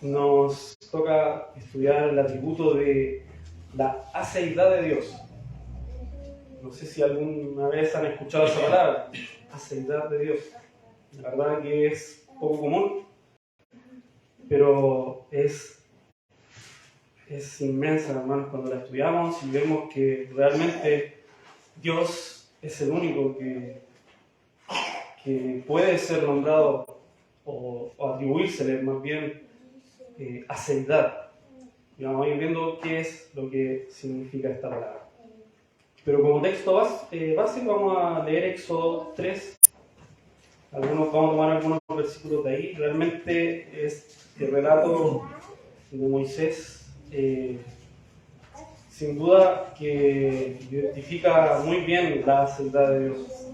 nos toca estudiar el atributo de la aceidad de Dios. No sé si alguna vez han escuchado esa palabra, aceidad de Dios. La verdad que es poco común, pero es inmensa, hermanos, cuando la estudiamos y vemos que realmente Dios es el único que puede ser nombrado o atribuírsele más bien aceidad. Y vamos a ir viendo qué es lo que significa esta palabra. Pero como texto base vamos a leer Éxodo 3. Vamos a tomar algunos versículos de ahí. Realmente es el relato de Moisés, sin duda que identifica muy bien la aceidad de Dios.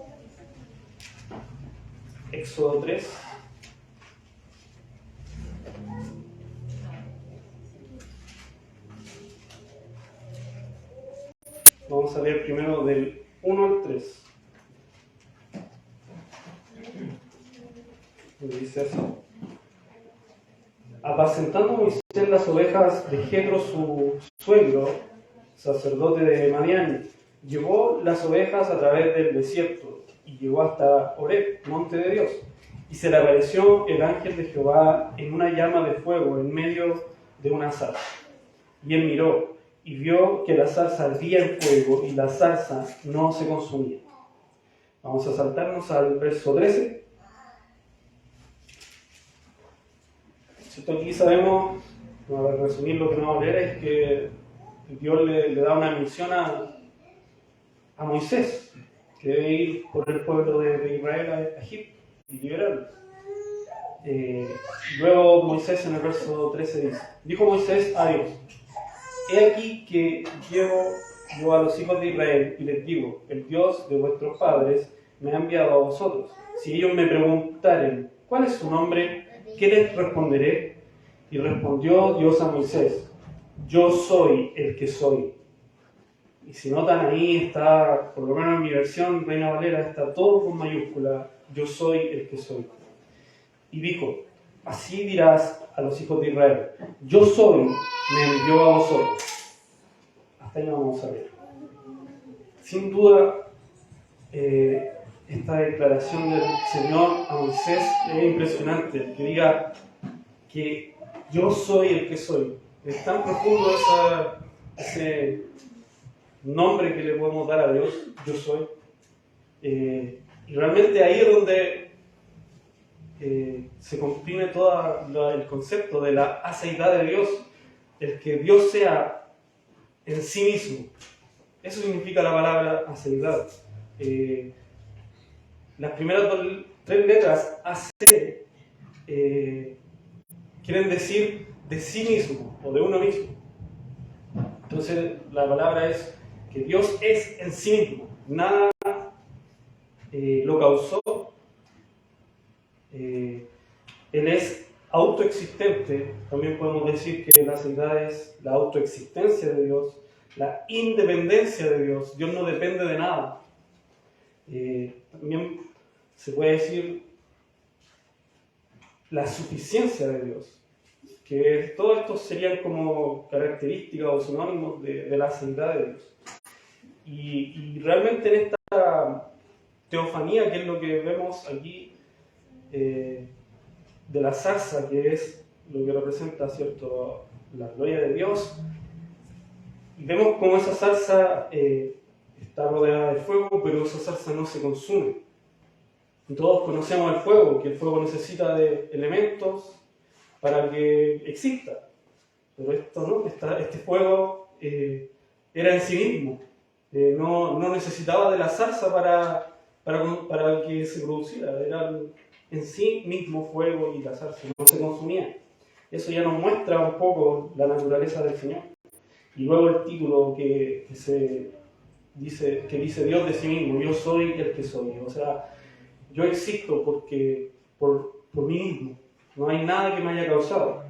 Éxodo 3. Vamos a leer primero del 1 al 3. Dice así: apacentando Moisés las ovejas de Jetro su suegro, sacerdote de Madián, llevó las ovejas a través del desierto y llegó hasta Horeb, monte de Dios. Y se le apareció el ángel de Jehová en una llama de fuego en medio de una zarza. Y él miró y vio que la zarza ardía en fuego y la zarza no se consumía. Vamos a saltarnos al verso 13. Aquí sabemos, para resumir lo que nos vamos a leer, es que Dios le da una misión a Moisés, que debe ir por el pueblo de Israel a Egipto y liberarlo. Luego Moisés en el verso 13 dijo Moisés a Dios: he aquí que llevo yo a los hijos de Israel y les digo, el Dios de vuestros padres me ha enviado a vosotros. Si ellos me preguntaren, ¿cuál es su nombre?, ¿qué les responderé? Y respondió Dios a Moisés: yo soy el que soy. Y si notan ahí está, por lo menos en mi versión Reina Valera, está todo con mayúscula: yo soy el que soy. Y dijo: así dirás a los hijos de Israel, yo soy, me envió a vosotros. Hasta ahí vamos a ver. Sin duda, esta declaración del Señor a Moisés es impresionante. Que diga que yo soy el que soy. Es tan profundo ese nombre que le podemos dar a Dios, yo soy. Y realmente ahí es donde se comprime todo el concepto de la aceidad de Dios, el que Dios sea en sí mismo. Eso significa la palabra aceidad. Las primeras tres letras, AC, quieren decir de sí mismo o de uno mismo. Entonces la palabra es que Dios es en sí mismo, nada lo causó. Él es autoexistente. También podemos decir que la aceidad es la autoexistencia de Dios, la independencia de Dios. Dios no depende de nada. También se puede decir la suficiencia de Dios, que todo esto serían como características o sinónimos de la aceidad de Dios. Y realmente en esta teofanía, que es lo que vemos aquí, de la zarza, que es lo que representa, ¿cierto?, la gloria de Dios, y vemos cómo esa zarza está rodeada de fuego, pero esa zarza no se consume. Y todos conocemos el fuego, que el fuego necesita de elementos para que exista. Pero esto no, este fuego era en sí mismo. No necesitaba de la zarza para que se produciera. Era en sí mismo fuego y la zarza no se consumía. Eso ya nos muestra un poco la naturaleza del Señor. Y luego el título que dice Dios de sí mismo: yo soy el que soy. O sea, yo existo por mí mismo. No hay nada que me haya causado.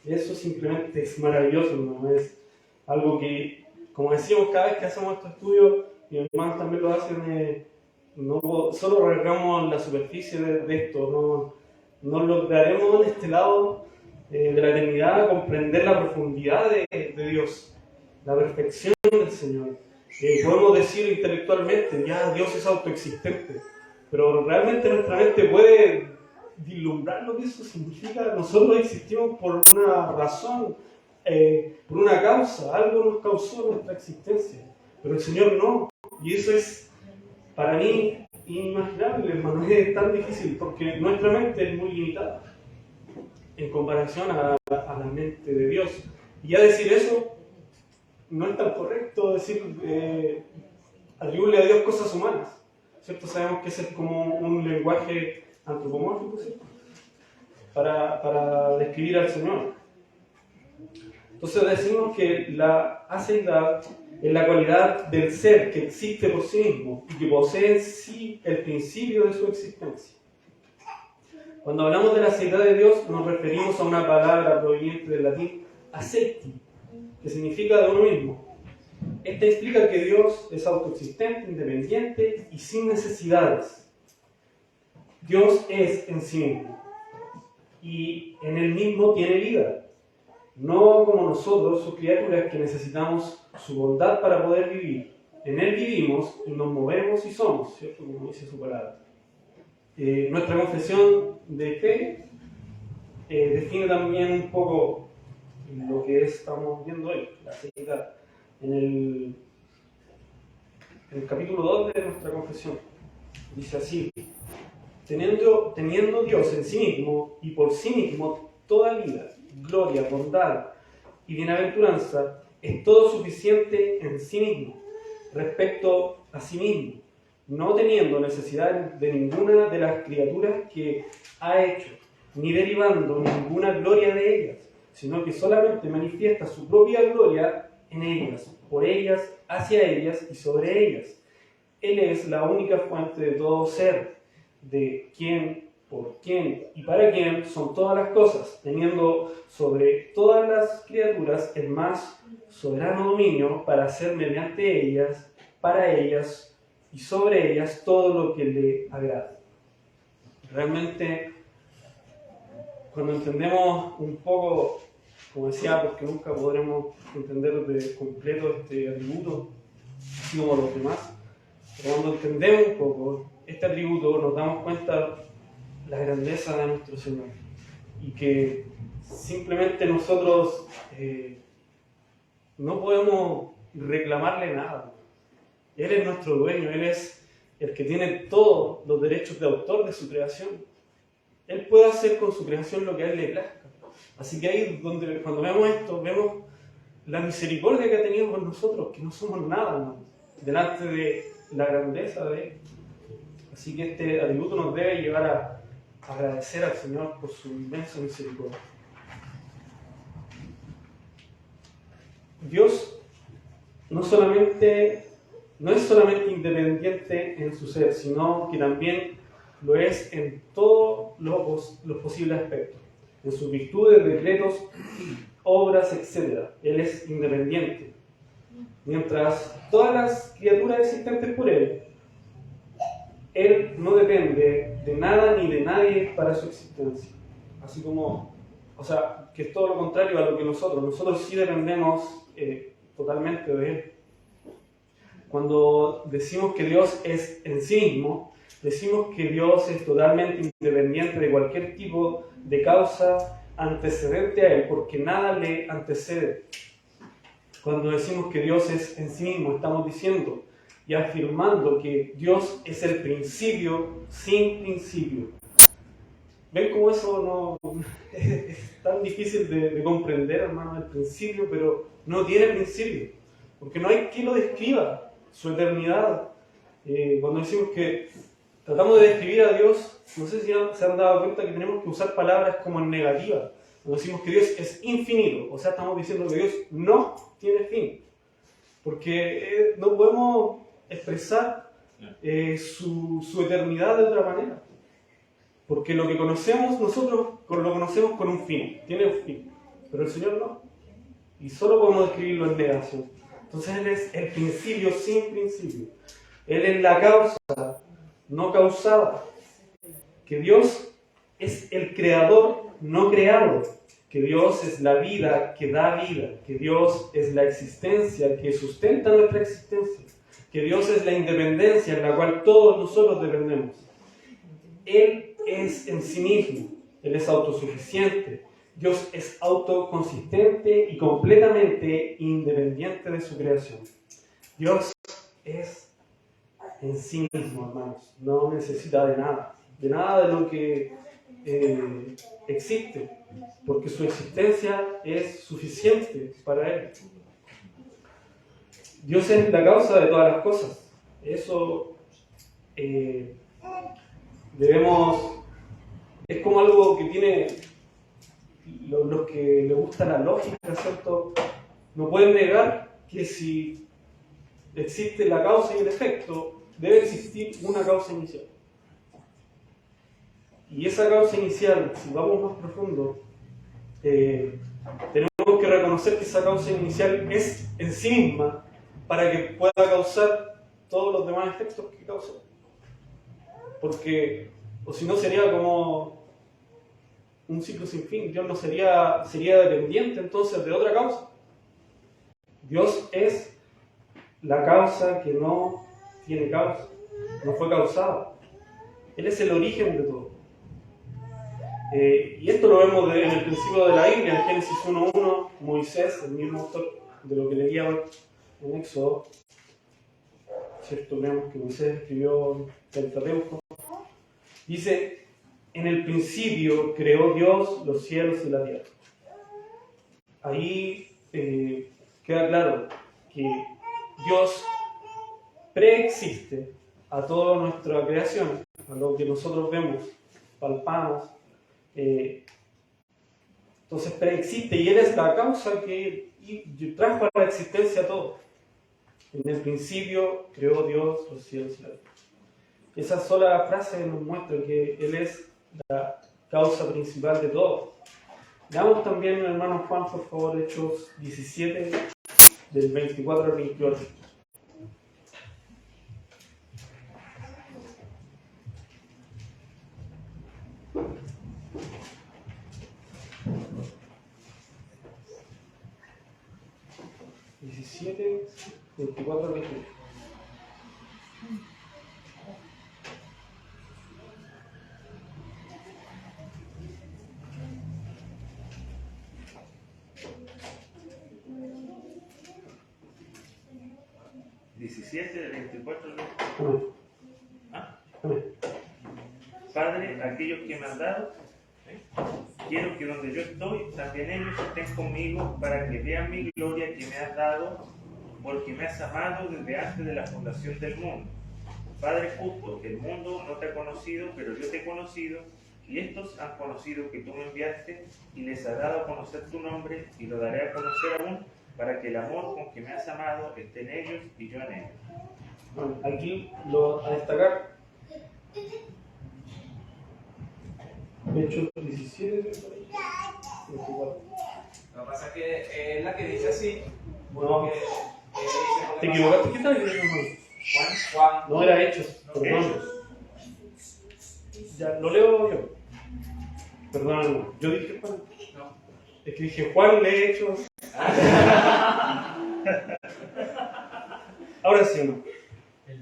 Eso simplemente es maravilloso, ¿no? Es algo que, como decimos cada vez que hacemos estos estudios, mis hermanos también lo hacen, no solo regamos la superficie de esto, no lograremos en este lado de la eternidad, comprender la profundidad de Dios, la perfección del Señor. Podemos decir intelectualmente, ya Dios es autoexistente, pero realmente nuestra mente puede vislumbrar lo que eso significa. Nosotros existimos por una razón, por una causa, algo nos causó nuestra existencia, pero el Señor no, y eso es para mí inimaginable, hermano. Es tan difícil porque nuestra mente es muy limitada en comparación a la mente de Dios. Y ya decir eso no es tan correcto, decir atribuirle a Dios cosas humanas, ¿cierto? Sabemos que ese es como un lenguaje antropomórfico, ¿cierto? Para describir al Señor. Entonces decimos que la aceidad es la cualidad del ser que existe por sí mismo y que posee en sí el principio de su existencia. Cuando hablamos de la aceidad de Dios nos referimos a una palabra proveniente del latín aceiti, que significa de uno mismo. Esta explica que Dios es autoexistente, independiente y sin necesidades. Dios es en sí mismo y en él mismo tiene vida. No como nosotros, sus criaturas, que necesitamos su bondad para poder vivir. En él vivimos y nos movemos y somos, ¿cierto? Como dice su palabra. Nuestra confesión de fe define también un poco lo que estamos viendo hoy, la aceidad. En el capítulo 2 de nuestra confesión dice así: teniendo Dios en sí mismo y por sí mismo toda vida, gloria, bondad y bienaventuranza, es todo suficiente en sí mismo, respecto a sí mismo, no teniendo necesidad de ninguna de las criaturas que ha hecho, ni derivando ninguna gloria de ellas, sino que solamente manifiesta su propia gloria en ellas, por ellas, hacia ellas y sobre ellas. Él es la única fuente de todo ser, de quien, por quien y para quien son todas las cosas, teniendo sobre todas las criaturas el más soberano dominio para hacer mediante ellas, para ellas y sobre ellas todo lo que le agrada. Realmente, cuando entendemos un poco, como decía, porque nunca podremos entender de completo este atributo, así como los demás, pero cuando entendemos un poco este atributo, nos damos cuenta la grandeza de nuestro Señor y que simplemente nosotros no podemos reclamarle nada. Él es nuestro dueño, Él es el que tiene todos los derechos de autor de su creación. Él puede hacer con su creación lo que a Él le plazca. Así que ahí donde, cuando vemos esto, vemos la misericordia que ha tenido con nosotros, que no somos nada, ¿no?, delante de la grandeza de Él. Así que este atributo nos debe llevar a agradecer al Señor por su inmensa misericordia. Dios no es solamente independiente en su ser, sino que también lo es en todos los posibles aspectos, en sus virtudes, decretos, obras, etc. Él es independiente. Mientras todas las criaturas existentes por Él no depende de nada ni de nadie para su existencia. Así como, o sea, que es todo lo contrario a lo que nosotros sí dependemos totalmente de Él. Cuando decimos que Dios es en sí mismo, decimos que Dios es totalmente independiente de cualquier tipo de causa antecedente a Él, porque nada le antecede. Cuando decimos que Dios es en sí mismo, estamos diciendo y afirmando que Dios es el principio sin principio. ¿Ven cómo eso no es tan difícil de comprender, hermano, el principio, pero no tiene principio? Porque no hay quien lo describa, su eternidad. Cuando decimos que tratamos de describir a Dios, no sé si se han dado cuenta que tenemos que usar palabras como en negativa. Cuando decimos que Dios es infinito, o sea, estamos diciendo que Dios no tiene fin. Porque no podemos expresar su eternidad de otra manera. Porque lo que conocemos nosotros lo conocemos con un fin, tiene un fin, pero el Señor no. Y solo podemos describirlo en negación. Entonces Él es el principio sin principio. Él es la causa no causada. Que Dios es el creador no creado. Que que Dios es la vida que da vida, que Dios es la existencia que sustenta nuestra existencia, que Dios es la independencia en la cual todos nosotros dependemos. Él es en sí mismo, Él es autosuficiente, Dios es autoconsistente y completamente independiente de su creación. Dios es en sí mismo, hermanos, no necesita de nada de lo que existe, porque su existencia es suficiente para Él. Dios es la causa de todas las cosas. Eso es como algo que tiene los que les gusta la lógica, ¿cierto? No pueden negar que si existe la causa y el efecto, debe existir una causa inicial. Y esa causa inicial, si vamos más profundo, tenemos que reconocer que esa causa inicial es en sí misma para que pueda causar todos los demás efectos que causa. Porque, o si no, sería como un ciclo sin fin. Dios no sería dependiente entonces de otra causa. Dios es la causa que no tiene causa, no fue causada. Él es el origen de todo. Y esto lo vemos en el principio de la Biblia, en Génesis 1.1, Moisés, el mismo autor de lo que leía hoy en Éxodo, ¿cierto? Vemos que Moisés escribió el Pentateuco. Dice, en el principio creó Dios los cielos y la tierra. Ahí queda claro que Dios preexiste a toda nuestra creación, a lo que nosotros vemos, palpamos. Entonces preexiste y Él es la causa que trajo a la existencia todo. En el principio creó Dios los cielos y la tierra. Esa sola frase nos muestra que Él es la causa principal de todo. Veamos también, hermano Juan, por favor, Hechos 17, del 24 al 28. (17, 24 al 28). Del 24 al 28. ¿Ah? Padre, aquellos que me han dado, quiero que donde yo estoy, también ellos estén conmigo para que vean mi gloria que me has dado, porque me has amado desde antes de la fundación del mundo. Padre justo, el mundo no te ha conocido, pero yo te he conocido, y estos han conocido que tú me enviaste, y les ha dado a conocer tu nombre, y lo daré a conocer aún, para que el amor con que me has amado esté en ellos y yo en ellos. Bueno, aquí a destacar Hechos 17, 24. Lo que pasa es que es la que dice así. No, Dice, te equivocaste, ¿qué tal, hermano? Juan. No era Hechos, perdón. Ya, lo leo yo. Perdón, hermano. Yo dije Juan. No. Es que dije Juan, lee Hechos. Ahora sí, hermano.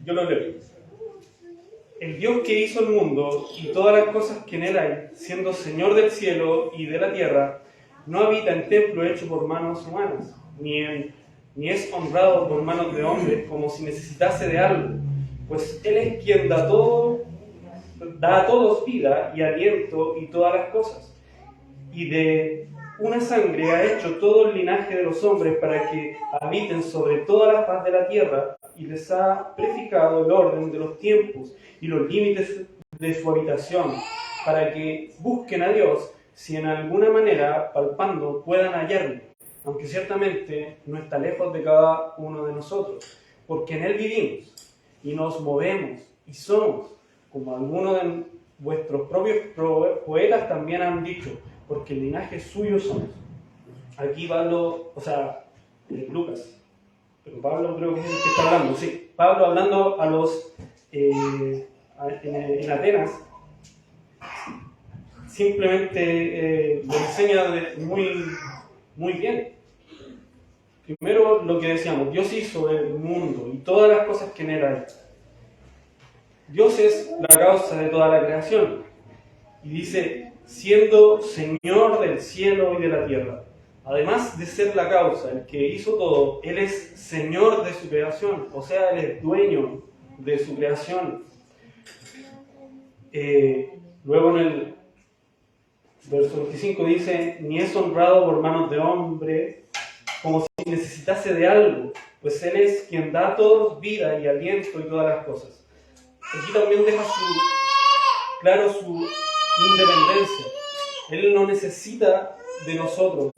Yo lo leo. El Dios que hizo el mundo y todas las cosas que en él hay, siendo Señor del cielo y de la tierra, no habita en templo hecho por manos humanas, ni es honrado por manos de hombres como si necesitase de algo, pues Él es quien da a todos vida y aliento y todas las cosas. Y de una sangre ha hecho todo el linaje de los hombres para que habiten sobre toda la faz de la tierra, y les ha prefijado el orden de los tiempos y los límites de su habitación, para que busquen a Dios, si en alguna manera, palpando, puedan hallarle, aunque ciertamente no está lejos de cada uno de nosotros, porque en Él vivimos y nos movemos y somos, como algunos de vuestros propios poetas también han dicho, porque el linaje suyo somos. Aquí Pablo, Lucas, pero Pablo creo que es el que está hablando, sí. Pablo hablando a los en Atenas, simplemente lo enseña muy bien. Primero, lo que decíamos, Dios hizo el mundo y todas las cosas que en él hay. Dios es la causa de toda la creación. Y dice, siendo Señor del cielo y de la tierra. Además de ser la causa, el que hizo todo, Él es Señor de su creación, o sea, Él es dueño de su creación. Luego en el verso 25 dice, ni es honrado por manos de hombre como si necesitase de algo, pues Él es quien da a todos vida y aliento y todas las cosas. Aquí también deja claro su independencia. Él no necesita de nosotros.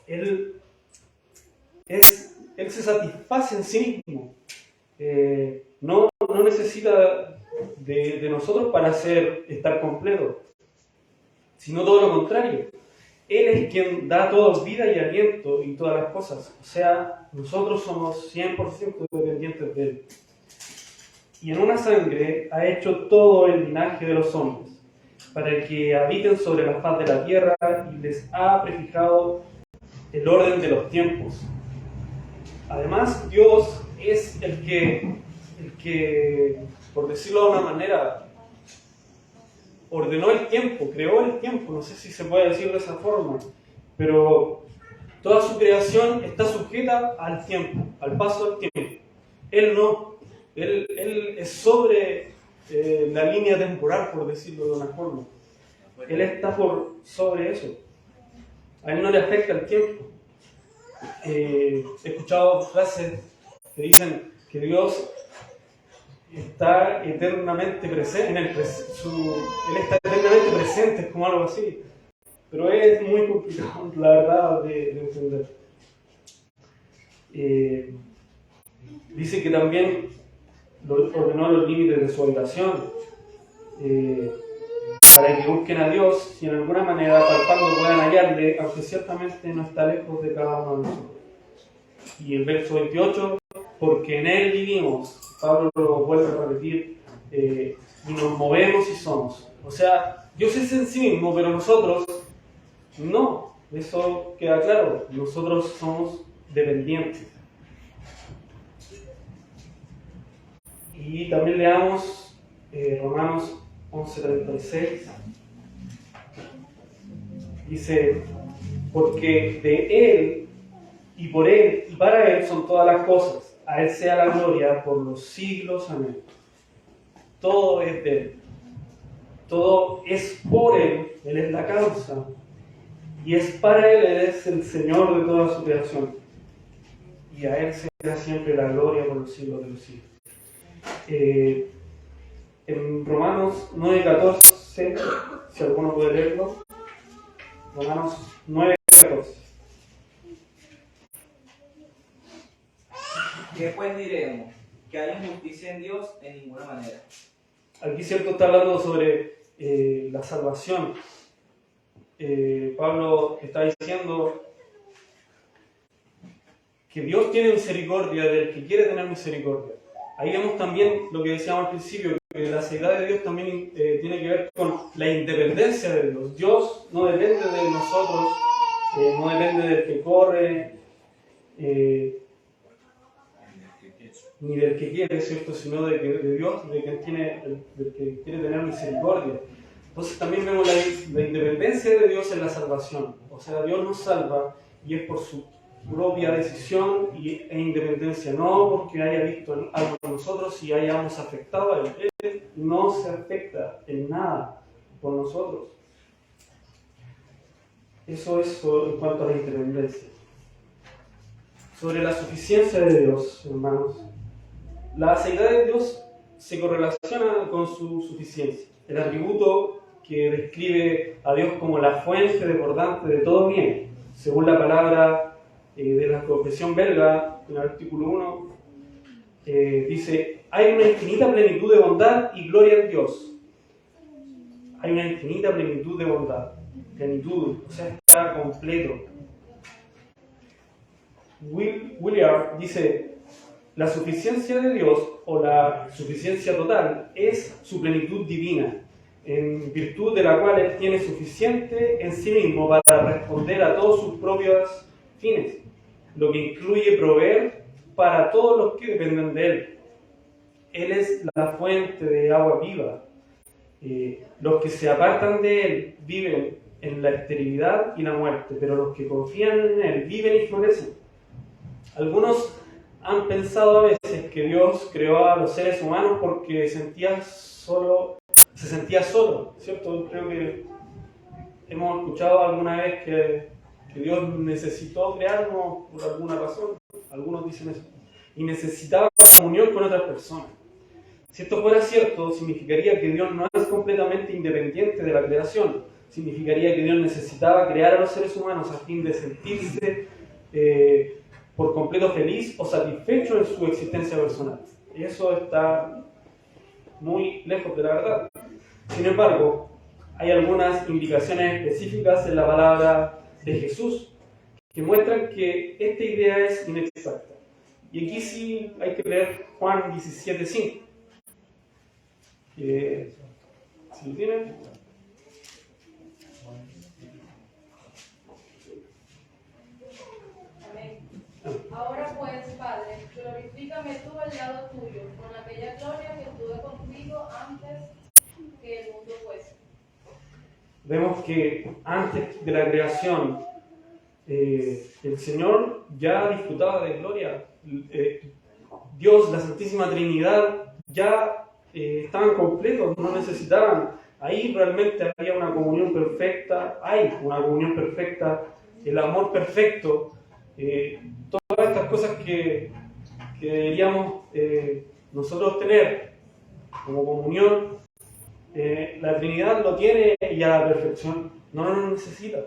Él se satisface en sí mismo. No necesita de nosotros para estar completo, sino todo lo contrario. Él es quien da a todos vida y aliento y todas las cosas. O sea, nosotros somos 100% dependientes de Él. Y en una sangre ha hecho todo el linaje de los hombres, para que habiten sobre la faz de la tierra, y les ha prefijado el orden de los tiempos. Además, Dios es el que, por decirlo de una manera, ordenó el tiempo, creó el tiempo, no sé si se puede decir de esa forma, pero toda su creación está sujeta al tiempo, al paso del tiempo. Él no, él es sobre la línea temporal, por decirlo de una forma. Él está sobre eso. A él no le afecta el tiempo. He escuchado frases que dicen que Dios está eternamente presente, Él está eternamente presente, es como algo así. Pero es muy complicado, la verdad, de entender. Dice que también ordenó los límites de su habitación, para que busquen a Dios y en alguna manera palpando puedan hallarle, aunque ciertamente no está lejos de cada uno de nosotros. Y el verso 28, porque en Él vivimos, Pablo lo vuelve a repetir, y nos movemos y somos. O sea, Dios es en sí mismo, pero nosotros no. Eso queda claro. Nosotros somos dependientes. Y también leamos Romanos 11:36. Dice, porque de Él y por Él y para Él son todas las cosas. A Él sea la gloria por los siglos. Amén. Todo es de Él. Todo es por Él. Él es la causa. Y es para Él. Él es el Señor de toda su creación. Y a Él sea siempre la gloria por los siglos de los siglos. En Romanos 9:14, si alguno puede leerlo. Romanos 9:14. ¿Qué pues diremos? Que hay injusticia en Dios en ninguna manera. Aquí, cierto, está hablando sobre la salvación. Pablo está diciendo que Dios tiene misericordia del que quiere tener misericordia. Ahí vemos también lo que decíamos al principio, que la seidad de Dios también tiene que ver con la independencia de Dios. Dios no depende de nosotros, no depende del que corre, ni del que quiere, ¿cierto? Sino de Dios, del que quiere tener misericordia. Entonces también vemos la independencia de Dios en la salvación. O sea, Dios nos salva y es por su propia decisión e independencia, no porque haya visto algo en nosotros y hayamos afectado a Él. Él no se afecta en nada por nosotros. Eso es en cuanto a la independencia. Sobre la suficiencia de Dios, hermanos. La seidad de Dios se correlaciona con su suficiencia. El atributo que describe a Dios como la fuente desbordante de todo bien, según la palabra de la confesión belga, en el artículo 1, dice, hay una infinita plenitud de bondad y gloria en Dios. Hay una infinita plenitud de bondad. Plenitud, o sea, está completo. Williard dice, la suficiencia de Dios, o la suficiencia total, es su plenitud divina. en virtud de la cual Él tiene suficiente en sí mismo para responder a todos sus propios fines, lo que incluye proveer para todos los que dependen de Él. Él es la fuente de agua viva. Los que se apartan de Él viven en la esterilidad y la muerte, pero los que confían en Él viven y florecen. Algunos han pensado a veces que Dios creó a los seres humanos porque se sentía solo, ¿cierto? Creo que hemos escuchado alguna vez que Dios necesitó crearnos por alguna razón. Algunos dicen eso. Y necesitaba comunión con otras personas. Si esto fuera cierto, significaría que Dios no es completamente independiente de la creación. Significaría que Dios necesitaba crear a los seres humanos a fin de sentirse por completo feliz o satisfecho en su existencia personal. Y eso está muy lejos de la verdad. Sin embargo, hay algunas indicaciones específicas en la palabra de Jesús que muestran que esta idea es inexacta. Y aquí sí hay que leer Juan 17:5. Si lo tienen. Amén. Ahora pues, Padre, glorifícame tú al lado tuyo, con aquella gloria que tuve contigo antes que el mundo fuese. Vemos que antes de la creación, el Señor ya disfrutaba de gloria. Dios, la Santísima Trinidad, ya estaban completos, no necesitaban. Ahí realmente había una comunión perfecta, hay una comunión perfecta, el amor perfecto, todas estas cosas que deberíamos nosotros tener como comunión. La Trinidad lo tiene y a la perfección, no lo necesita.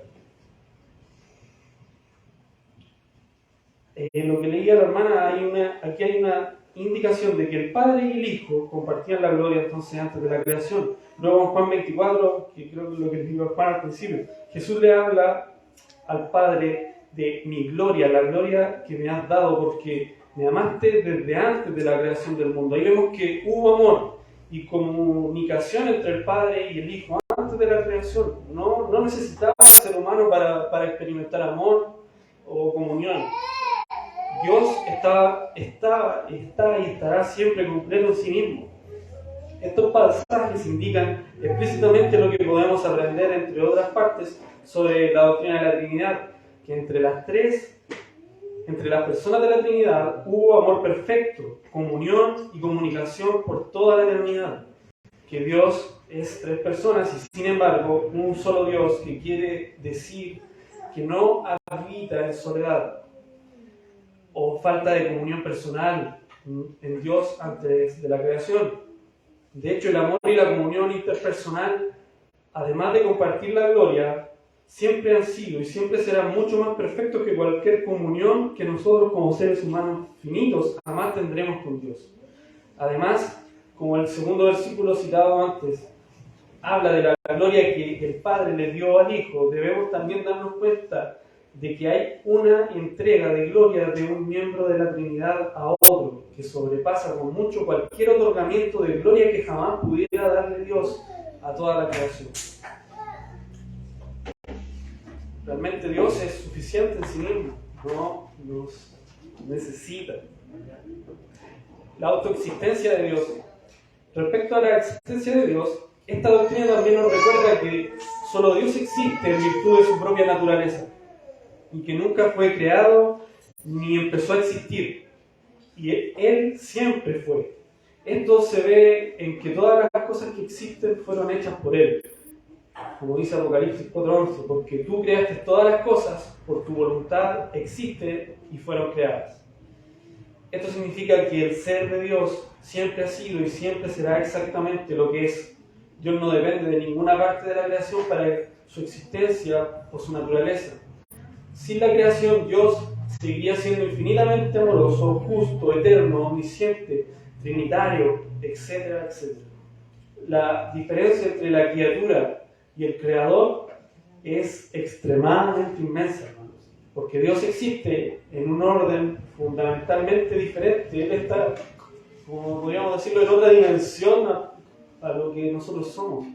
Lo que leía la hermana, aquí hay una indicación de que el Padre y el Hijo compartían la gloria entonces antes de la creación. Luego en Juan 24, que creo que es lo que les digo a Juan al principio, Jesús le habla al Padre de mi gloria, la gloria que me has dado porque me amaste desde antes de la creación del mundo. Ahí vemos que hubo amor y comunicación entre el Padre y el Hijo antes de la creación. No necesitaba ser humano para experimentar amor o comunión. Dios está y estará siempre completo en sí mismo. Estos pasajes indican explícitamente lo que podemos aprender, entre otras partes, sobre la doctrina de la Trinidad, que entre las personas de la Trinidad hubo amor perfecto, comunión y comunicación por toda la eternidad. Que Dios es tres personas y sin embargo un solo Dios, que quiere decir que no habita en soledad o falta de comunión personal en Dios antes de la creación. De hecho, el amor y la comunión interpersonal, además de compartir la gloria, siempre han sido y siempre serán mucho más perfectos que cualquier comunión que nosotros como seres humanos finitos jamás tendremos con Dios. Además, como el segundo versículo citado antes habla de la gloria que el Padre le dio al Hijo, debemos también darnos cuenta de que hay una entrega de gloria de un miembro de la Trinidad a otro, que sobrepasa con mucho cualquier otorgamiento de gloria que jamás pudiera darle Dios a toda la creación. Realmente Dios es suficiente en sí mismo, no nos necesita. La autoexistencia de Dios. Respecto a la existencia de Dios, esta doctrina también nos recuerda que solo Dios existe en virtud de su propia naturaleza y que nunca fue creado ni empezó a existir, y Él siempre fue. Esto se ve en que todas las cosas que existen fueron hechas por Él, como dice Apocalipsis 4:11, porque tú creaste todas las cosas, por tu voluntad existen y fueron creadas. Esto significa que el ser de Dios siempre ha sido y siempre será exactamente lo que es. Dios no depende de ninguna parte de la creación para su existencia o su naturaleza. Sin la creación, Dios seguiría siendo infinitamente amoroso, justo, eterno, omnisciente, trinitario, etcétera, etcétera. La diferencia entre la criatura y el creador es extremadamente inmensa, hermanos, porque Dios existe en un orden fundamentalmente diferente. Él está, como podríamos decirlo, en otra dimensión a lo que nosotros somos.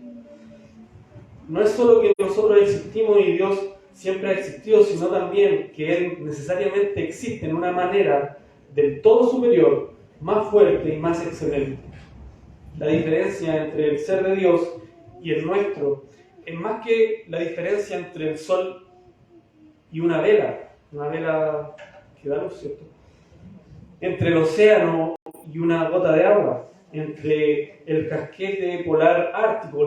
no es solo que nosotros existimos y Dios siempre ha existido, sino también que Él necesariamente existe en una manera del todo superior, más fuerte y más excelente. La diferencia entre el ser de Dios y el nuestro es más que la diferencia entre el sol y una vela que da luz, ¿cierto? Entre el océano y una gota de agua, entre el casquete polar ártico,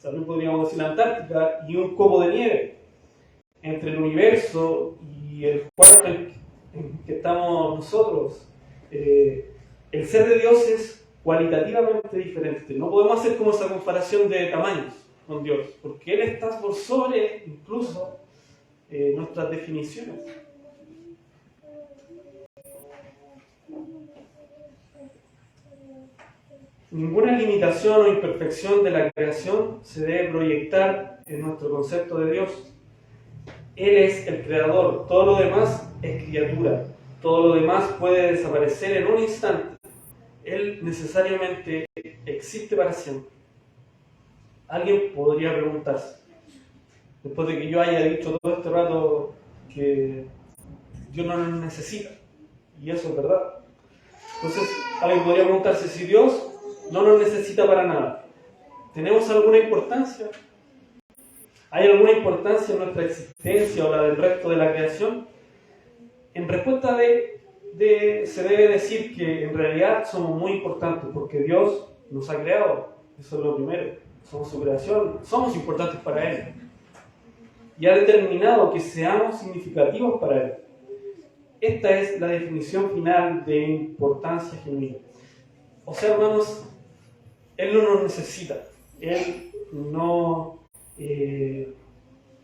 también podríamos decir la Antártica, y un copo de nieve, entre el universo y el cuarto en que estamos nosotros. El ser de Dios es cualitativamente diferente. No podemos hacer como esa comparación de tamaños con Dios, porque Él está por sobre incluso nuestras definiciones. Ninguna limitación o imperfección de la creación se debe proyectar en nuestro concepto de Dios. Él es el creador, todo lo demás es criatura, todo lo demás puede desaparecer en un instante. Él necesariamente existe para siempre. Alguien podría preguntarse, después de que yo haya dicho todo este rato que Dios no nos necesita, y eso es verdad. Entonces, alguien podría preguntarse, si Dios no nos necesita para nada, ¿tenemos alguna importancia? ¿Hay alguna importancia en nuestra existencia o la del resto de la creación? En respuesta se debe decir que en realidad somos muy importantes porque Dios nos ha creado. Eso es lo primero. Somos su creación, somos importantes para Él. Y ha determinado que seamos significativos para Él. Esta es la definición final de importancia genuina. O sea, hermanos, Él no nos necesita. Él no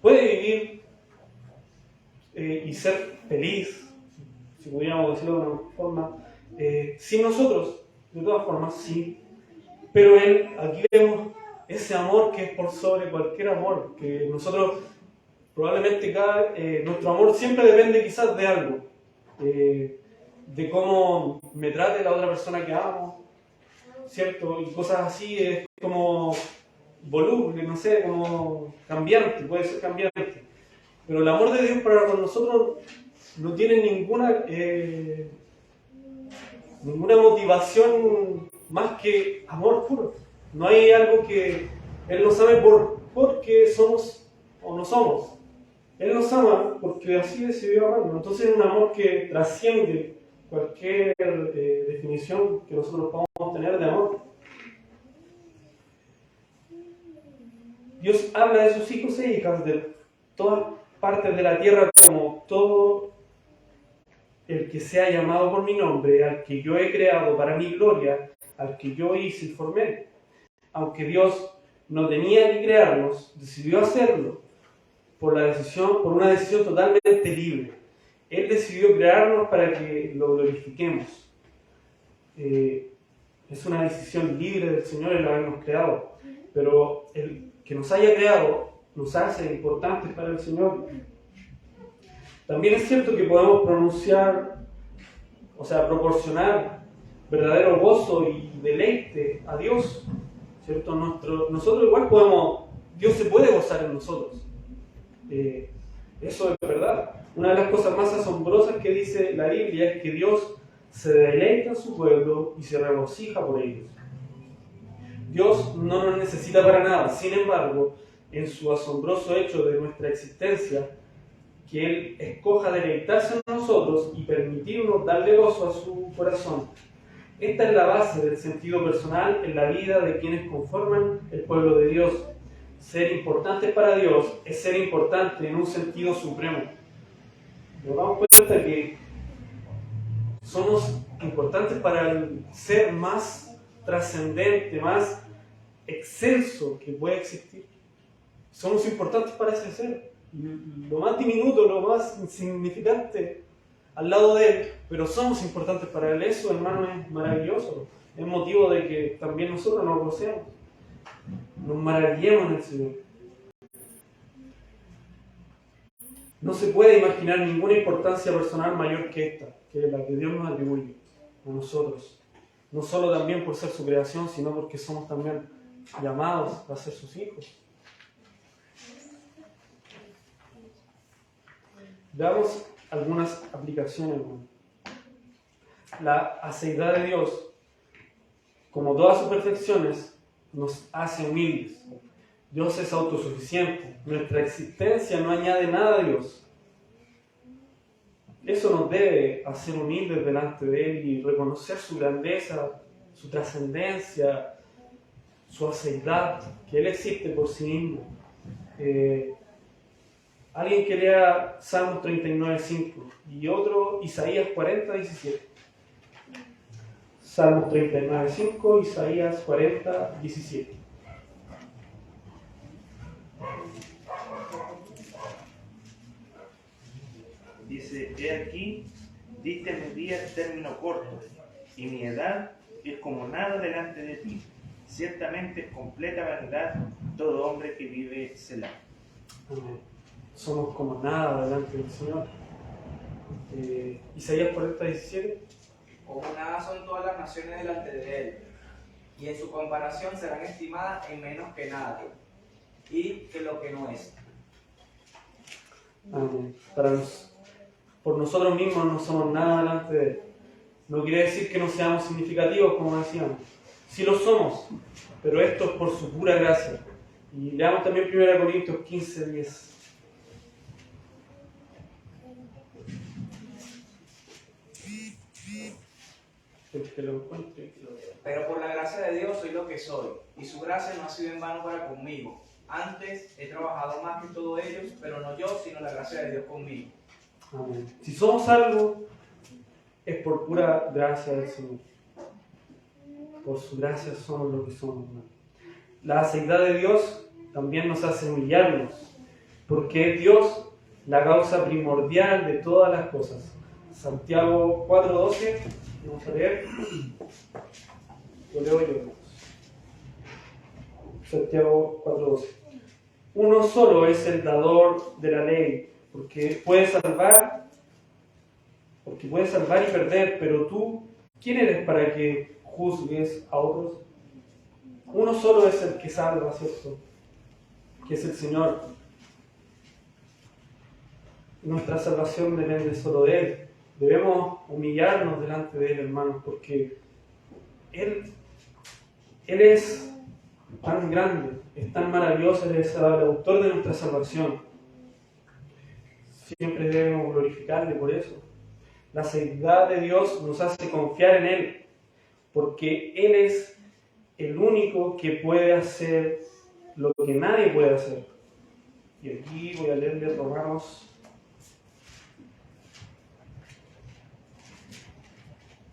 puede vivir y ser feliz, si pudiéramos decirlo de una forma, sin nosotros, de todas formas, sí. Pero Él, aquí vemos ese amor que es por sobre cualquier amor, que nosotros probablemente nuestro amor siempre depende quizás de algo, de cómo me trate la otra persona que amo, ¿cierto? Y cosas así, es como voluble, no sé, como cambiante, puede ser cambiante. Pero el amor de Dios para con nosotros no tiene ninguna motivación más que amor puro. No hay algo que Él nos ame porque somos o no somos. Él nos ama porque así decidió amarnos. Entonces es un amor que trasciende cualquier definición que nosotros podamos tener de amor. Dios habla de sus hijos e hijas de todas partes de la tierra como todo el que sea llamado por mi nombre, al que yo he creado para mi gloria, al que yo hice y formé. Aunque Dios no tenía que crearnos, decidió hacerlo por una decisión totalmente libre. Él decidió crearnos para que lo glorifiquemos. Es una decisión libre del Señor el habernos creado, pero el que nos haya creado nos hace importantes para el Señor. También es cierto que podemos proporcionar verdadero gozo y deleite a Dios, ¿cierto? Nosotros igual Dios se puede gozar en nosotros. Eso es verdad. Una de las cosas más asombrosas que dice la Biblia es que Dios se deleita en su pueblo y se regocija por ellos. Dios no nos necesita para nada, sin embargo, en su asombroso hecho de nuestra existencia, que Él escoja deleitarse en nosotros y permitirnos darle gozo a su corazón. Esta es la base del sentido personal en la vida de quienes conforman el pueblo de Dios. Ser importantes para Dios es ser importante en un sentido supremo. Nos damos cuenta que somos importantes para el ser más trascendente, más excelso que puede existir. Somos importantes para ese ser, lo más diminuto, lo más insignificante al lado de Él, pero somos importantes para Él. Eso, hermano, es maravilloso. Es motivo de que también nosotros nos gocemos, nos maravillemos en el Señor. No se puede imaginar ninguna importancia personal mayor que esta, que la que Dios nos atribuye a nosotros. No solo también por ser su creación, sino porque somos también llamados a ser sus hijos. Veamos algunas aplicaciones, hermano. La aceidad de Dios, como todas sus perfecciones, nos hace humildes. Dios es autosuficiente. Nuestra existencia no añade nada a Dios. Eso nos debe hacer humildes delante de Él y reconocer su grandeza, su trascendencia, su aceidad, que Él existe por sí mismo. Alguien que lea Salmos 39:5 y otro Isaías 40:17. Salmos 39:5, Isaías 40:17. Dice, he aquí, diste mi día término corto, y mi edad es como nada delante de ti. Ciertamente es completa vanidad todo hombre que vive Selah. Amén. Somos como nada delante del Señor. Isaías 40:17. Como nada son todas las naciones delante de él, y en su comparación serán estimadas en menos que nada, y que lo que no es. Amén. Por nosotros mismos no somos nada delante de Él. No quiere decir que no seamos significativos, como decíamos. Sí lo somos, pero esto es por su pura gracia. Y leamos también 1 Corintios 15:10. El que lo encuentre. Pero por la gracia de Dios soy lo que soy, y su gracia no ha sido en vano para conmigo. Antes he trabajado más que todos ellos, pero no yo, sino la gracia de Dios conmigo. Amén. Si somos algo, es por pura gracia del Señor. Por su gracia somos lo que somos, hermano. La aceidad de Dios también nos hace humillarnos, porque es Dios la causa primordial de todas las cosas. Santiago 4:12, vamos a leer. Lo leo yo. Santiago 4:12. Uno solo es el dador de la ley, porque puede salvar y perder, pero tú, ¿quién eres para que juzgues a otros? Uno solo es el que salva, ¿cierto? Que es el Señor. Nuestra salvación depende solo de Él. Debemos humillarnos delante de Él, hermanos, porque Él es tan grande, es tan maravilloso, Él es el autor de nuestra salvación. Siempre debemos glorificarle por eso. La aceidad de Dios nos hace confiar en Él, porque Él es el único que puede hacer lo que nadie puede hacer. Y aquí voy a leerle Romanos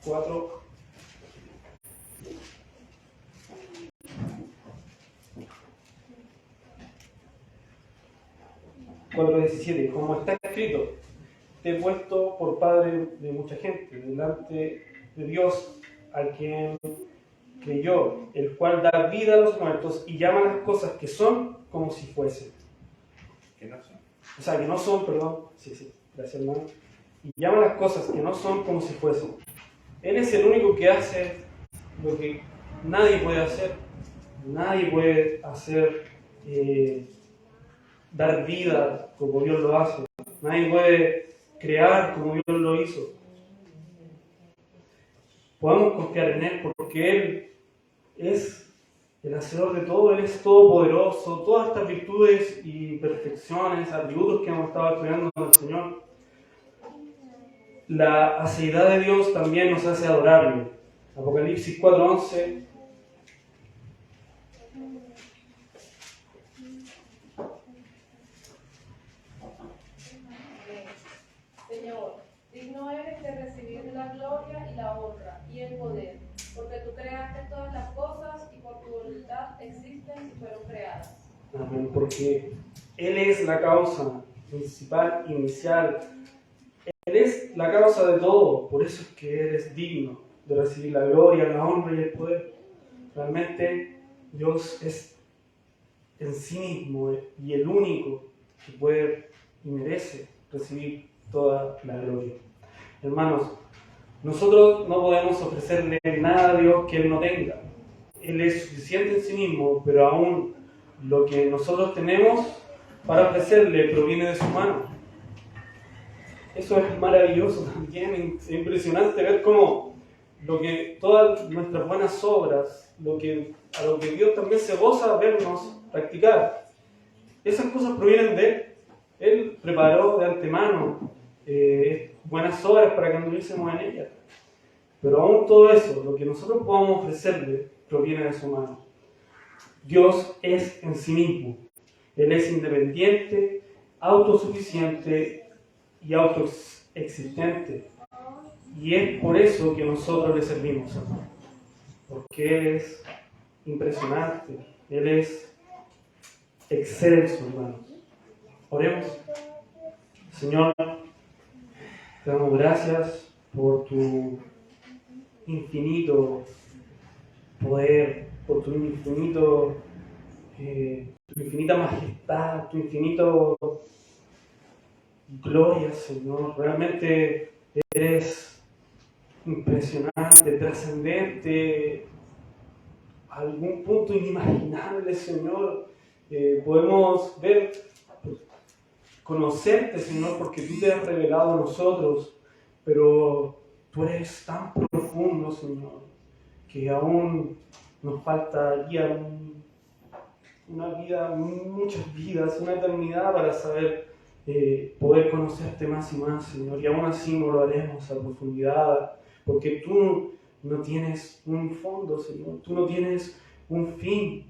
4. Como está escrito, te he puesto por padre de mucha gente, delante de Dios, al quien creyó, el cual da vida a los muertos y llama las cosas que son como si fuesen. Que no son. O sea, que no son, perdón. Sí, gracias, hermano. Y llama las cosas que no son como si fuesen. Él es el único que hace lo que nadie puede hacer. Nadie puede hacer, dar vida como Dios lo hace. Nadie puede crear como Dios lo hizo. Podemos confiar en Él porque Él es el hacedor de todo, Él es todopoderoso. Todas estas virtudes y perfecciones, atributos que hemos estado estudiando del Señor, la aceidad de Dios también nos hace adorarle. Apocalipsis 4:11. Señor, digno eres de recibir la gloria y la honra y el poder, porque tú creaste todas las cosas y por tu voluntad existen y fueron creadas. Amén, porque Él es la causa principal, inicial. Él es la causa de todo, por eso es que eres digno de recibir la gloria, la honra y el poder. Realmente Dios es en sí mismo y el único que puede y merece recibir toda la gloria. Hermanos, nosotros no podemos ofrecerle nada a Dios que Él no tenga. Él es suficiente en sí mismo, pero aún lo que nosotros tenemos para ofrecerle proviene de su mano. eso es maravilloso también, es impresionante ver cómo todas nuestras buenas obras, a lo que Dios también se goza vernos practicar, esas cosas provienen de Él. Él preparó de antemano buenas obras para que anduviésemos en ellas. Pero aún todo eso, lo que nosotros podamos ofrecerle, proviene de su mano. Dios es en sí mismo. Él es independiente, autosuficiente y autoexistente. Y es por eso que nosotros le servimos, hermano. Porque Él es impresionante. Él es excelso, hermano. Oremos. Señor, te damos gracias por tu infinito poder, por tu infinita majestad, tu infinito gloria, Señor. Realmente eres impresionante, trascendente, a algún punto inimaginable, Señor. Podemos ver, conocerte, Señor, porque tú te has revelado a nosotros, pero tú eres tan profundo, Señor, que aún nos falta guiar una vida, muchas vidas, una eternidad para saber poder conocerte más y más, Señor. Y aún así no lo haremos a profundidad, porque tú no tienes un fondo, Señor. Tú no tienes un fin.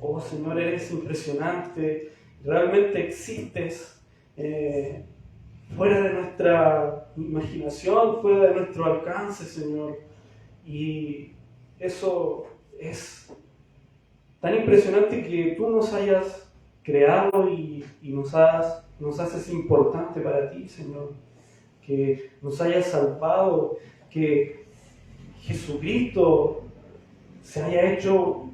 Oh, Señor, eres impresionante. Realmente existes fuera de nuestra imaginación, fuera de nuestro alcance, Señor. Y eso es tan impresionante que tú nos hayas creado y nos haces importante para ti, Señor. Que nos hayas salvado, que Jesucristo se haya hecho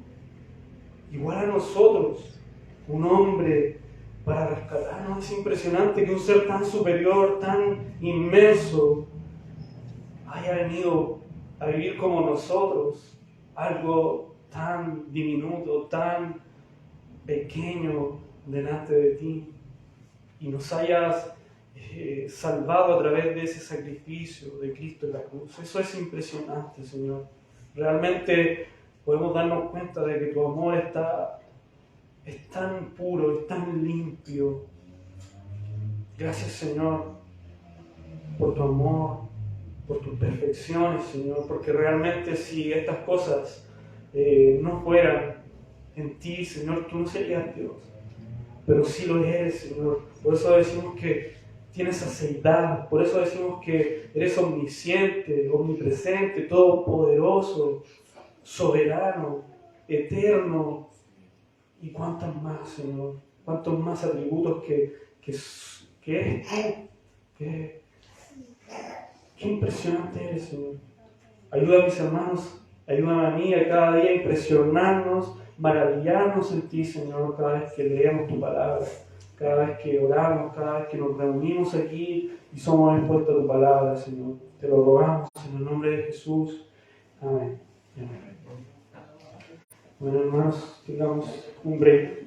igual a nosotros, un hombre para rescatarnos. Es impresionante que un ser tan superior, tan inmenso, haya venido a vivir como nosotros, algo tan diminuto, tan pequeño delante de ti, y nos hayas salvado a través de ese sacrificio de Cristo en la cruz. Eso es impresionante, Señor. Realmente podemos darnos cuenta de que tu amor es tan puro, es tan limpio. Gracias, Señor, por tu amor, por tus perfecciones, Señor, porque realmente si estas cosas no fueran en ti, Señor, tú no serías Dios, pero sí lo eres, Señor. Por eso decimos que tienes aceidad, por eso decimos que eres omnisciente, omnipresente, todopoderoso, soberano, eterno, y cuántos más, Señor, cuántos más atributos que eres tú. Qué impresionante eres, Señor. Ayuda a mis hermanos, ayúdame a mí a cada día impresionarnos, maravillarnos en ti, Señor, cada vez que leemos tu palabra, cada vez que oramos, cada vez que nos reunimos aquí y somos expuestos a tu palabra, Señor. Te lo rogamos en el nombre de Jesús. Amén. Amén. Bueno, hermanos, tengamos un break.